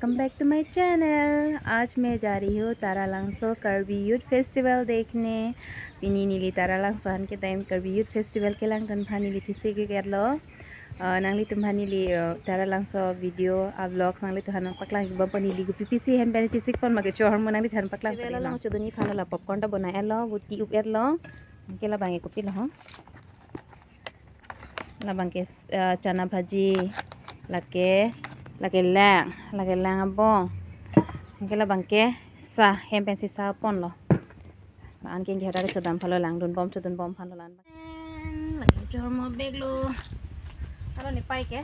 Welcome back to my channel. आज मैं जा रही हूँ तारालांगसो कार्बी यूथ फेस्टिवल देखने। पिनी नीली तारालांगसो हन के टाइम कार्बी यूथ फेस्टिवल के लांगन भानीली थिसे के गेलो नांगली तुम भानीली तारालांगसो वीडियो व्लॉग नांगली तो हन पकलांग बपनीली गुपी पीसी हम बेने थिसे कोन मगे चोहर मनांगली हन पकलांग वेला लांग चोदनी फानला पॉपकॉर्न टा बनाए लो बुती उप लो केला बांगे कुपी लो ला बांगे चना भाजी lagi lang abong kela bangke sa hempen si sa pon lo an king hera ke dam phalo lang dun bom phalo lan lagi jor mo beg lo alo ni pai ke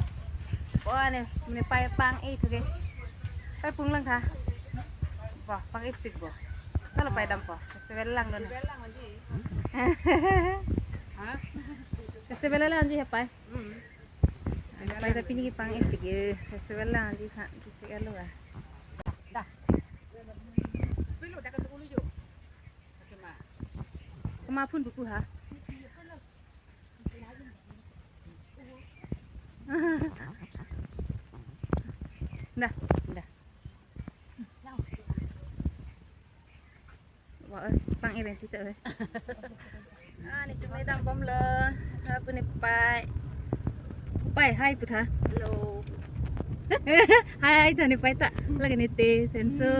o ane ni pai pang e tu ke pai pung lang kha ba pang e tik bo kalau pai dam po se lang don ha se lang ji pai pai tapi ni pang estik ye festival lah di festival lo dah pelu dah kata ulu jo kema pun buku ha dah wah pang event itu ni cuma dam bom le apa ni pai hai put ha hello hai tani pai ta lagi ni te sensu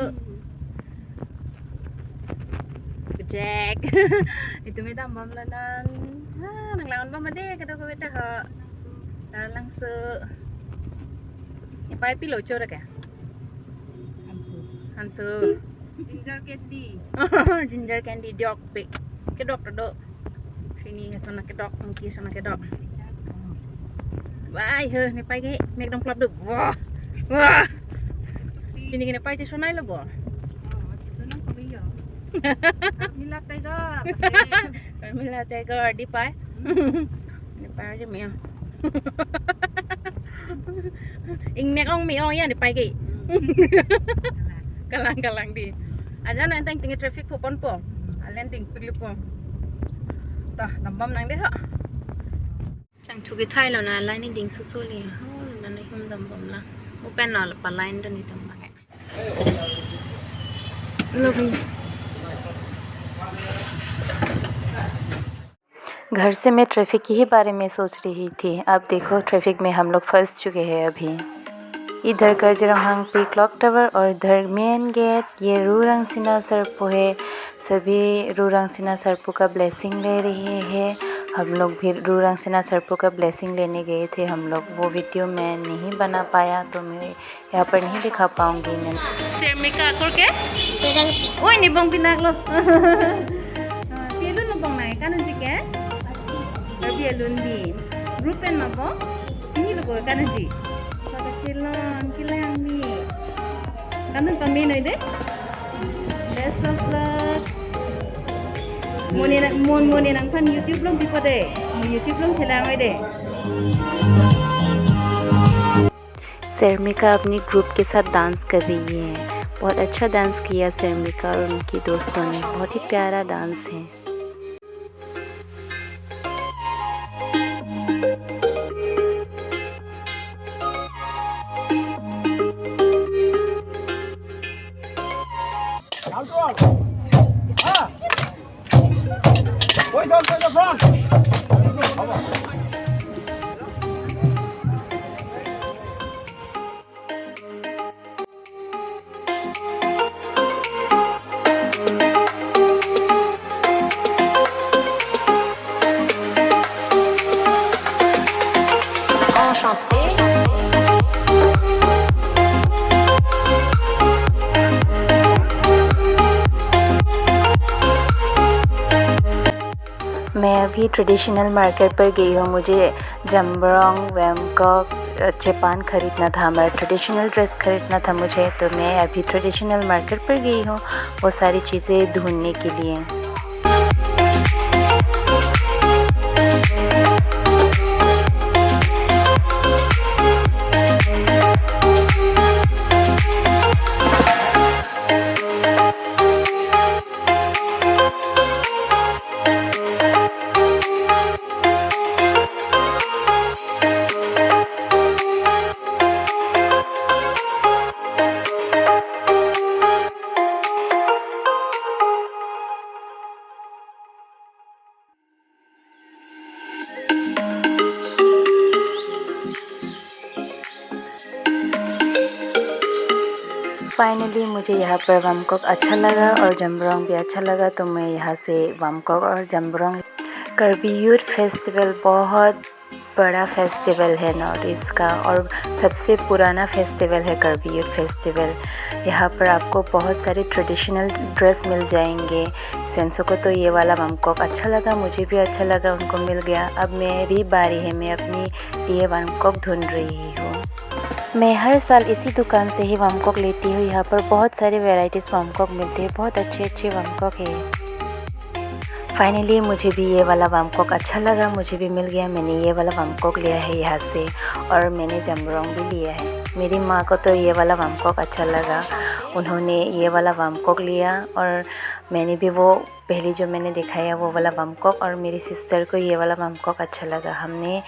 Jack itu medam bom lanan nang lawan bom ade kata ko beta ha Talalangso ni pai pilo chora ka hansu ginger candy dog pick ke dog do sini sana ke dog mungkin sana ke dog Wah, ni pai ke nek dong klap du. Wah. Ini kena pai te sonai lo bo. Sonang ko biyo. Mila tiger. Mila tiger di pai. Ni pai je meo. Ing nek ong meo ya ni pai ke. Kalang di. Aja nan tang tingi traffic po pon po. Alen ting pigli po. Tah, nambam nang de ha. Chẳng chú cái thay là line đi đỉnh số li là này không đầm bầm là open nó là bà line đó này tầm bạc lovely घर से मैं traffic के ही बारे में सोच रही थी। अब देखो ट्रैफिक में हम लोग फंस चुके हैं। अभी इधर कर्जरहांग पे क्लॉक टावर और इधर मेन गेट। ये रूरंगसिना सरपो है। सभी रूरंगसिना सरपो का ब्लेसिंग ले रहे हैं। हम लोग भी रूरंगसिना सरपो का ब्लेसिंग लेने गए थे। हम लोग वो वीडियो मैं नहीं बना पाया तो मैं यहाँ पर नहीं दिखा पाऊँगी। मैं Sermika ke? Oh ini bang pinak lo. Pialun lo bang naik kan nanti ke? Pialun di. Grupen ma bang? Ini lo kan nanti. Pada kilang ni. Kanan kami ni deh. Best of luck. Moni nang fan YouTube long pipa deh. YouTube long chelang ay deh. शर्मिका अपनी group के साथ dance कर रही है। बहुत अच्छा dance किया शर्मिका और उनकी दोस्तों ने। बहुत ही प्यारा डांस है। मैं अभी ट्रेडिशनल मार्केट पर गई हूँ। मुझे जम्बरोंग वेमकॉक जापान ख़रीदना था। हमारा ट्रेडिशनल ड्रेस ख़रीदना था मुझे। तो मैं अभी ट्रेडिशनल मार्केट पर गई हूँ वो सारी चीज़ें ढूंढने के लिए। फाइनली मुझे यहाँ पर वामकोक अच्छा लगा और जम्बरोंग भी अच्छा लगा, तो मैं यहाँ से वामकोक और जम्बरोंग। कर्बी यूथ फेस्टिवल बहुत बड़ा फेस्टिवल है नॉर्थ ईस्ट का और सबसे पुराना फेस्टिवल है कर्बी यूथ फेस्टिवल। यहाँ पर आपको बहुत सारे ट्रेडिशनल ड्रेस मिल जाएंगे। सेंसो को तो ये वाला वामकोक अच्छा लगा, मुझे भी अच्छा लगा, उनको मिल गया। अब मेरी बारी है, मैं अपनी लिए वामकोक ढूंढ रही हूँ। मैं हर साल इसी दुकान से ही वामकोक लेती हूँ। यहाँ पर बहुत सारे वेराइटीज़ वामकोक मिलते हैं, बहुत अच्छे अच्छे वामकोक है। फाइनली मुझे भी ये वाला वामकोक अच्छा लगा, मुझे भी मिल गया। मैंने ये वाला वामकोक लिया है यहाँ से और मैंने जम्बरोंग भी लिया है। मेरी माँ को तो ये वाला वामकोक अच्छा लगा, उन्होंने ये वाला वामकोक लिया और मैंने भी वो पहले जो मैंने दिखाया वो वाला वामकोक, और मेरी सिस्टर को ये वाला वामकोक अच्छा लगा। हमने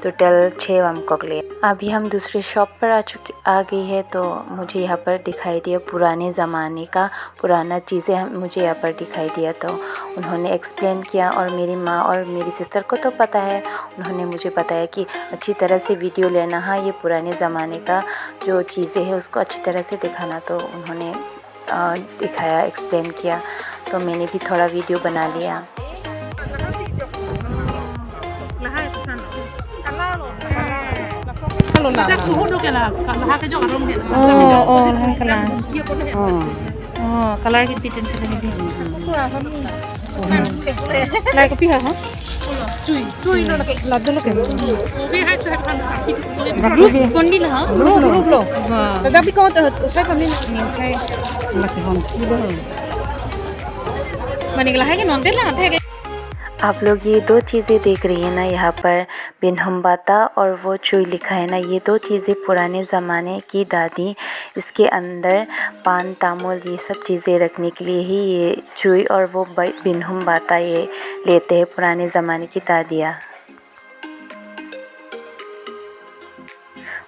टोटल 6 वामकोक लिए। अभी हम दूसरे शॉप पर आ गई है, तो मुझे यहाँ पर दिखाई दिया पुराने ज़माने का पुराना चीज़ें मुझे यहाँ पर दिखाई दिया, तो उन्होंने एक्सप्लेन किया। और मेरी माँ और मेरी सिस्टर को तो पता है, उन्होंने मुझे बताया कि अच्छी तरह से वीडियो लेना, हाँ ये पुराने ज़माने का जो चीज़ें हैं उसको अच्छी तरह से दिखाना, तो उन्होंने दिखाया, एक्सप्लेन किया, तो मैंने भी थोड़ा वीडियो बना लिया। Color kita sini. Like kopi ha? Cuy lo lagi. Lado lo kan? Kondi lah. Bro. Tapi kau tu, usai kami ni usai. Lagi hon. Mani kalau hai ke nonton lah, nanti hai. आप लोग ये 2 चीज़ें देख रही हैं ना, यहाँ पर बिनहम्बाता और वो चुई लिखा है ना, ये 2 चीज़ें पुराने ज़माने की दादी इसके अंदर पान तामुल ये सब चीज़ें रखने के लिए ही ये चुई और वो बिनहम्बाता ये लेते हैं पुराने ज़माने की दादियाँ।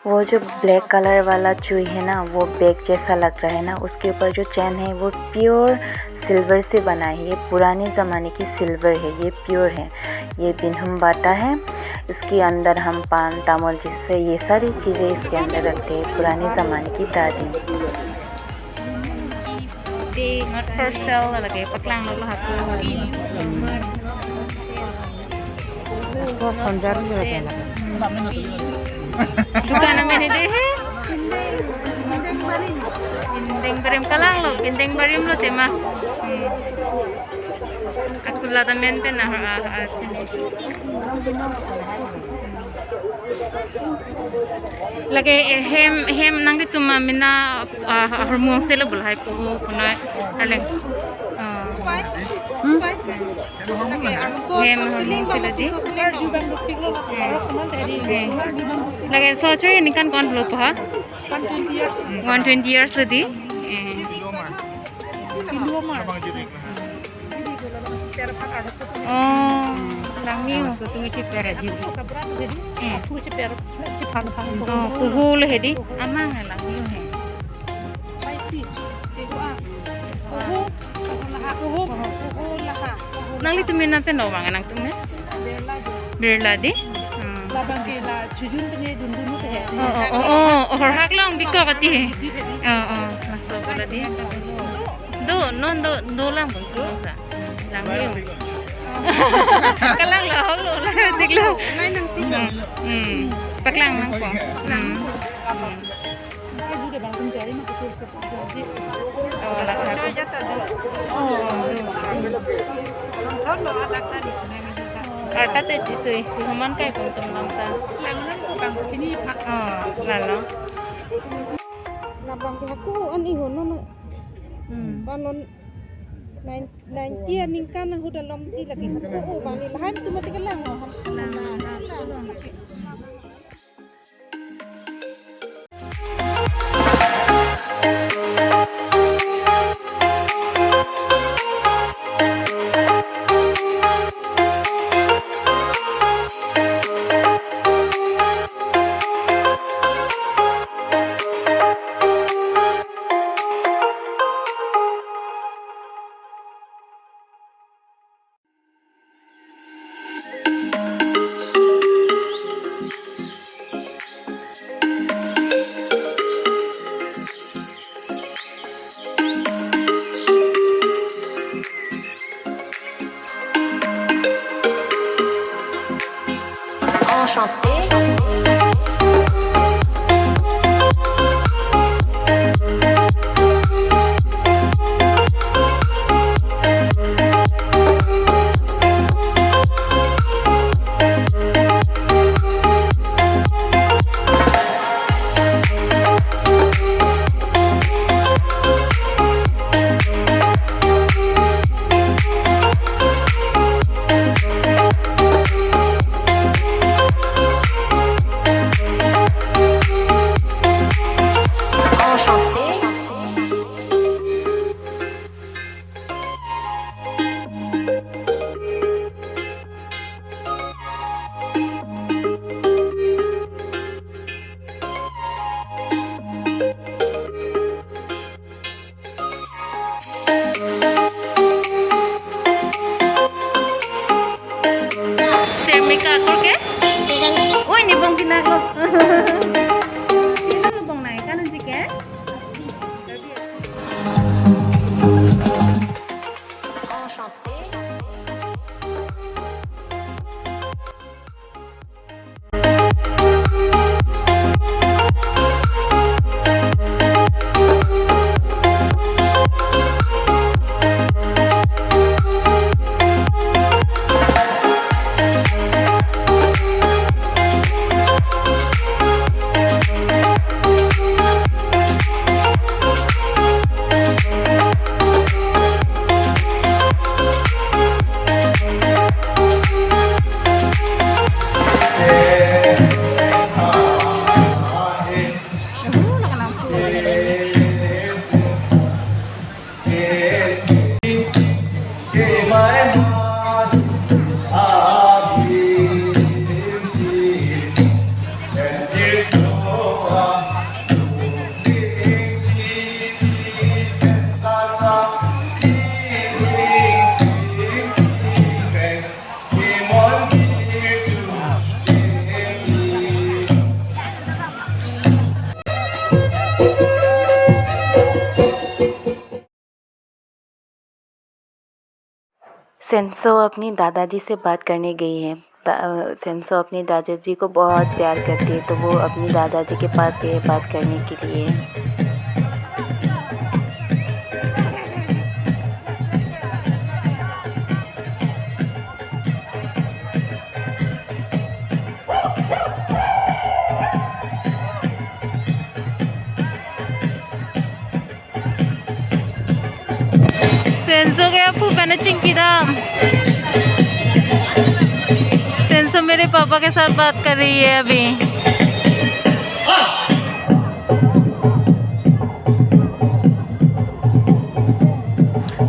वो जो ब्लैक कलर वाला चुई है ना, वो बैग जैसा लग रहा है ना, उसके ऊपर जो चैन है वो प्योर सिल्वर से बना है। ये पुराने ज़माने की सिल्वर है, ये प्योर है। ये बिनहम्बाता है, इसके अंदर हम पान तामुल जैसे ये सारी चीज़ें इसके अंदर रखते हैं पुराने ज़माने की दादी। Duka namin hindi eh. Binteng barim ka lang lo, binteng barim lo tema. Akuladamente na lagi hem nang di tumamina hormon selo bulhay puhu punay aleng. Hem hormon selo di. Lagi socho ini kan kon belum ha? 120 years tadi. Oh, langniu. Oh, puhul hedi. Amang langniu he. Nangli tu mina pe no bang nang tu me. Berla di. Oh, hak lang bika kati he. Masuk bola di. Do lang bang tu sa. Langniu. Kalang lah, holo lah, tiglo. Paklang nang ko. Oh, lakar. Arta te si human kai pun tum namta. Lang sini pak. Lalo. Nabang aku an ihon no. Banon 90 ningkan aku dalam ti lagi. Oh, bang ni lahan tu mati kelang. Sir, may kakor ke? Uy, ni bang kinako. Sino mo bang naik? Kanan si ke? सेंसो अपनी दादाजी से बात करने गई है। सेंसो अपनी दादाजी को बहुत प्यार करती है, तो वो अपनी दादाजी के पास गई है बात करने के लिए। सेंसो गया फूफा ने चिंकी दा। सेंसो मेरे पापा के साथ बात कर रही है अभी।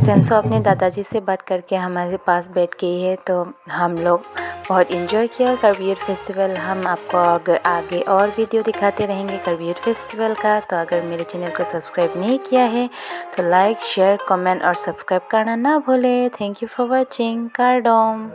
सेंसो अपने दादाजी से बात करके हमारे पास बैठ गई है, तो हम लोग बहुत इन्जॉय किया करवी यूथ फेस्टिवल। हम आपको अगर आगे और वीडियो दिखाते रहेंगे करवी यूथ फेस्टिवल का। तो अगर मेरे चैनल को सब्सक्राइब नहीं किया है तो लाइक शेयर कमेंट और सब्सक्राइब करना ना भूले। Thank you for watching. कारडोम।